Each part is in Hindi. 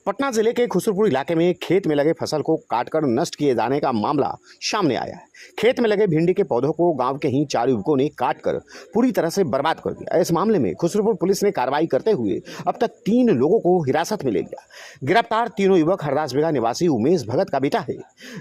पटना जिले के खुसरपुर इलाके में खेत में लगे फसल को काटकर नष्ट किए जाने का मामला सामने आया है। खेत में लगे भिंडी के पौधों को गांव के ही 4 युवकों ने काटकर पूरी तरह से बर्बाद कर दिया। इस मामले में खुसरपुर पुलिस ने कार्रवाई करते हुए अब तक 3 लोगों को हिरासत में ले लिया। गिरफ्तार तीनों युवक हरदास बिघा निवासी उमेश भगत का बेटा है।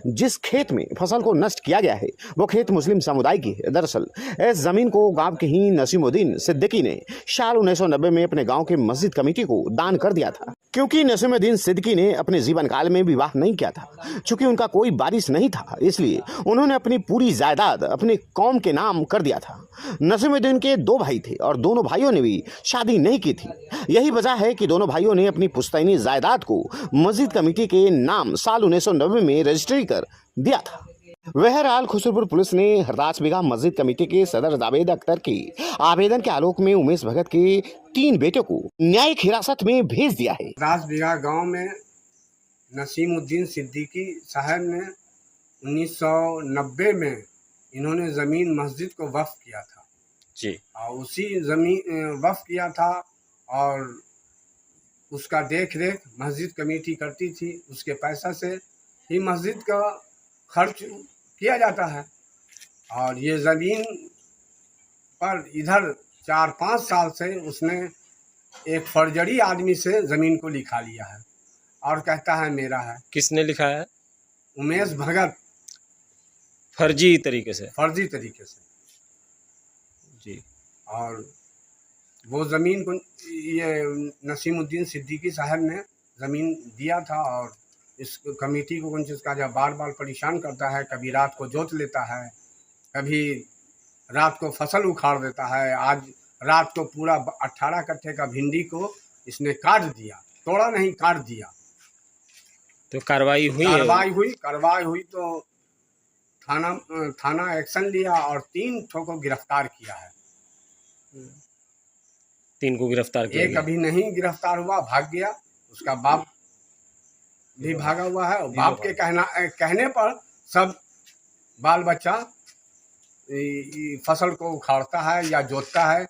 जिस खेत में फसल को नष्ट किया गया है वो खेत मुस्लिम समुदाय की है। दरअसल इस जमीन को गाँव के ही नसीमुद्दीन सिद्दीकी ने साल 1990 में अपने गाँव के मस्जिद कमेटी को दान कर दिया था। क्योंकि नसीमुद्दीन सिद्दीकी ने अपने जीवन काल में विवाह नहीं किया था, चूंकि उनका कोई वारिस नहीं था, इसलिए उन्होंने अपनी पूरी जायदाद अपने कौम के नाम कर दिया था। नसीमुद्दीन के 2 भाई थे और दोनों भाइयों ने भी शादी नहीं की थी। यही वजह है कि दोनों भाइयों ने अपनी पुश्तैनी जायदाद को मस्जिद कमेटी के नाम साल 1990 में रजिस्ट्री कर दिया था। बहरहाल खुसरपुर पुलिस ने हरदास बिघा मस्जिद कमेटी के सदर जावेद अख्तर के आवेदन के आलोक में उमेश भगत के 3 बेटों को न्यायिक हिरासत में भेज दिया है। हरदास बिघा गांव में नसीमुद्दीन सिद्दीकी साहब ने 1990 में इन्होंने ज़मीन मस्जिद को वक्फ किया था जी, और उसी ज़मीन वक्फ किया था और उसका देख रेख मस्जिद कमेटी करती थी। उसके पैसा से ही मस्जिद का खर्च किया जाता है। और ये ज़मीन पर इधर 4-5 साल से उसने एक फर्जरी आदमी से ज़मीन को लिखा लिया है और कहता है मेरा है। किसने लिखा है? उमेश भगत। फर्जी तरीके से? फर्जी तरीके से जी। और वो ज़मीन को ये नसीमुद्दीन सिद्दीकी साहब ने ज़मीन दिया था और इस कमेटी को कुछ इसका जब बार बार परेशान करता है, कभी रात को जोत लेता है, कभी रात को फसल उखाड़ देता है। आज रात को पूरा 18 कट्ठे का भिंडी को इसने काट दिया, तोड़ा नहीं काट दिया। तो कार्रवाई हुई है? कार्रवाई हुई तो थाना एक्शन लिया और 3 ठो को गिरफ्तार किया है। 3 को गिरफ्तार किया। एक अभी नहीं गिरफ्तार हुआ, भाग गया। उसका बाप भी भागा हुआ है और बाप के कहने पर सब बाल बच्चा फसल को उखाड़ता है या जोतता है